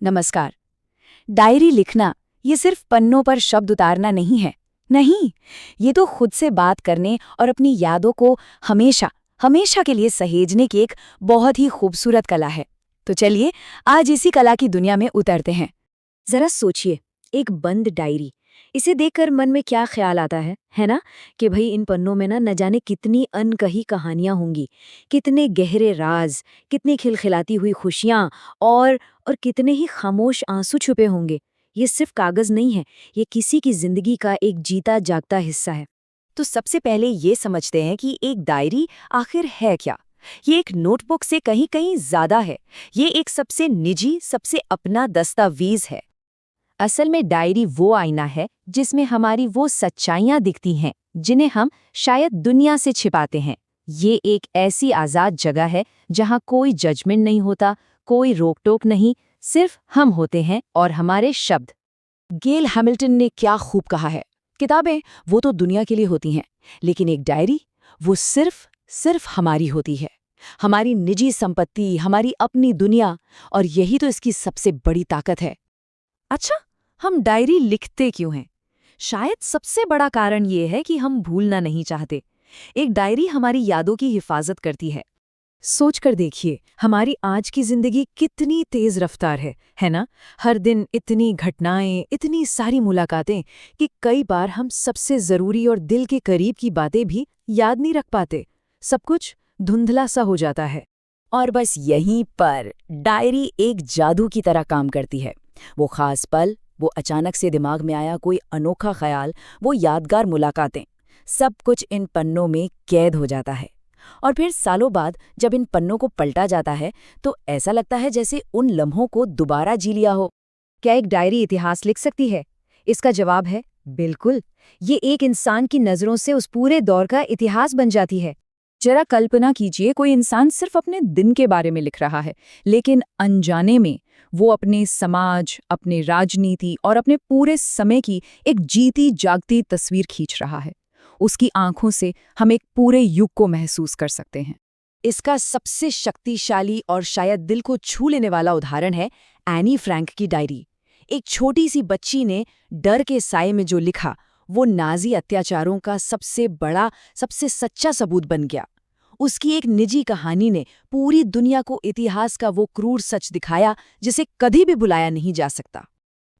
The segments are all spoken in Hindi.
नमस्कार। डायरी लिखना ये सिर्फ पन्नों पर शब्द उतारना नहीं है। नहीं, ये तो खुद से बात करने और अपनी यादों को हमेशा हमेशा के लिए सहेजने की एक बहुत ही खूबसूरत कला है। तो चलिए आज इसी कला की दुनिया में उतरते हैं। जरा सोचिए, एक बंद डायरी, इसे देखकर मन में क्या ख्याल आता है ना? कि भाई इन पन्नों में ना न जाने कितनी अनकही कहानियां होंगी, कितने गहरे राज, कितनी खिलखिलाती हुई खुशियां और कितने ही खामोश आंसू छुपे होंगे। ये सिर्फ कागज नहीं है, ये किसी की जिंदगी का एक जीता जागता हिस्सा है। तो सबसे पहले ये समझते हैं कि एक डायरी आखिर है क्या। ये एक नोटबुक से कहीं कहीं ज्यादा है। ये एक सबसे निजी, सबसे अपना दस्तावेज है। असल में डायरी वो आईना है जिसमें हमारी वो सच्चाइयां दिखती हैं जिन्हें हम शायद दुनिया से छिपाते हैं। ये एक ऐसी आज़ाद जगह है जहां कोई जजमेंट नहीं होता, कोई रोक टोक नहीं, सिर्फ हम होते हैं और हमारे शब्द। गेल हैमिल्टन ने क्या खूब कहा है, किताबें वो तो दुनिया के लिए होती हैं, लेकिन एक डायरी वो सिर्फ हमारी होती है। हमारी निजी संपत्ति, हमारी अपनी दुनिया, और यही तो इसकी सबसे बड़ी ताकत है। अच्छा, हम डायरी लिखते क्यों हैं? शायद सबसे बड़ा कारण ये है कि हम भूलना नहीं चाहते। एक डायरी हमारी यादों की हिफाजत करती है। सोचकर देखिए, हमारी आज की जिंदगी कितनी तेज रफ्तार है ना? हर दिन इतनी घटनाएं, इतनी सारी मुलाकातें कि कई बार हम सबसे जरूरी और दिल के करीब की बातें भी याद नहीं रख पाते। सब कुछ धुंधला सा हो जाता है। और बस यहीं पर डायरी एक जादू की तरह काम करती है। वो खास पल, वो अचानक से दिमाग में आया कोई अनोखा ख्याल, वो यादगार मुलाकातें, सब कुछ इन पन्नों में कैद हो जाता है। और फिर सालों बाद जब इन पन्नों को पलटा जाता है तो ऐसा लगता है जैसे उन लम्हों को दोबारा जी लिया हो। क्या एक डायरी इतिहास लिख सकती है? इसका जवाब है बिल्कुल। ये एक इंसान की नज़रों से उस पूरे दौर का इतिहास बन जाती है। जरा कल्पना कीजिए, कोई इंसान सिर्फ अपने दिन के बारे में लिख रहा है, लेकिन अनजाने में वो अपने समाज, अपने राजनीति और अपने पूरे समय की एक जीती जागती तस्वीर खींच रहा है। उसकी आंखों से हम एक पूरे युग को महसूस कर सकते हैं। इसका सबसे शक्तिशाली और शायद दिल को छू लेने वाला उदाहरण है एनी फ्रैंक की डायरी। एक छोटी सी बच्ची ने डर के साए में जो लिखा, वो नाजी अत्याचारों का सबसे बड़ा, सबसे सच्चा सबूत बन गया। उसकी एक निजी कहानी ने पूरी दुनिया को इतिहास का वो क्रूर सच दिखाया जिसे कभी भी भुलाया नहीं जा सकता।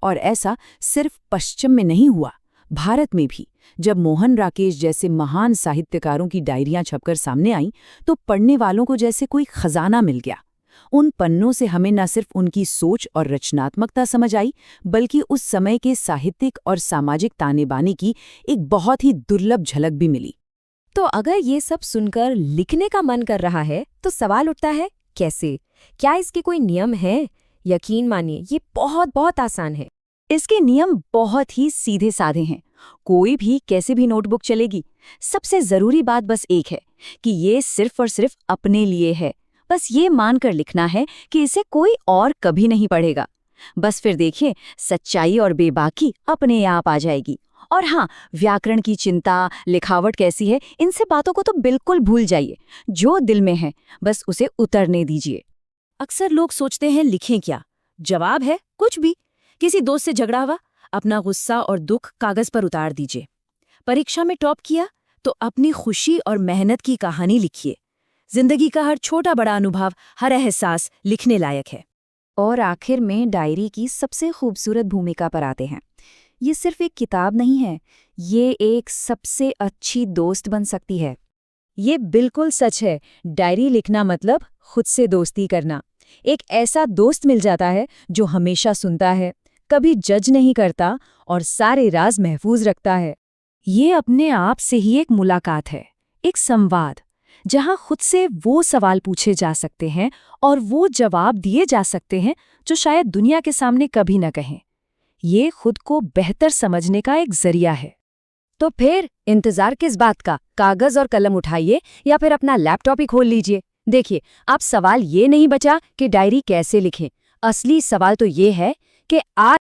और ऐसा सिर्फ पश्चिम में नहीं हुआ, भारत में भी जब मोहन राकेश जैसे महान साहित्यकारों की डायरियां छपकर सामने आईं तो पढ़ने वालों को जैसे कोई खजाना मिल गया। उन पन्नों से हमें न सिर्फ उनकी सोच और रचनात्मकता समझ आई, बल्कि उस समय के साहित्यिक और सामाजिक ताने-बाने की एक बहुत ही दुर्लभ झलक भी मिली। तो अगर ये सब सुनकर लिखने का मन कर रहा है तो सवाल उठता है, कैसे? क्या इसके कोई नियम है? यकीन मानिए, ये बहुत बहुत आसान है। इसके नियम बहुत ही सीधे साधे हैं। कोई भी कैसे भी नोटबुक चलेगी। सबसे जरूरी बात बस एक है कि ये सिर्फ और सिर्फ अपने लिए है। बस ये मानकर लिखना है कि इसे कोई और कभी नहीं पढ़ेगा। बस फिर देखिए, सच्चाई और बेबाकी अपने आप आ जाएगी। और हाँ, व्याकरण की चिंता, लिखावट कैसी है, इन सब बातों को तो बिल्कुल भूल जाइए। जो दिल में है बस उसे उतरने दीजिए। अक्सर लोग सोचते हैं लिखें क्या? जवाब है कुछ भी। किसी दोस्त से झगड़ा हुआ, अपना गुस्सा और दुख कागज पर उतार दीजिए। परीक्षा में टॉप किया तो अपनी खुशी और मेहनत की कहानी लिखिए। जिंदगी का हर छोटा बड़ा अनुभव, हर एहसास लिखने लायक है। और आखिर में डायरी की सबसे खूबसूरत भूमिका पर आते हैं। ये सिर्फ एक किताब नहीं है, ये एक सबसे अच्छी दोस्त बन सकती है। ये बिल्कुल सच है। डायरी लिखना मतलब खुद से दोस्ती करना। एक ऐसा दोस्त मिल जाता है जो हमेशा सुनता है, कभी जज नहीं करता और सारे राज महफूज रखता है। ये अपने आप से ही एक मुलाकात है, एक संवाद, जहां खुद से वो सवाल पूछे जा सकते हैं और वो जवाब दिए जा सकते हैं जो शायद दुनिया के सामने कभी न कहें। ये खुद को बेहतर समझने का एक जरिया है। तो फिर इंतजार किस बात का? कागज और कलम उठाइए या फिर अपना लैपटॉप ही खोल लीजिए। देखिए, अब सवाल ये नहीं बचा कि डायरी कैसे लिखें। असली सवाल तो ये है कि आज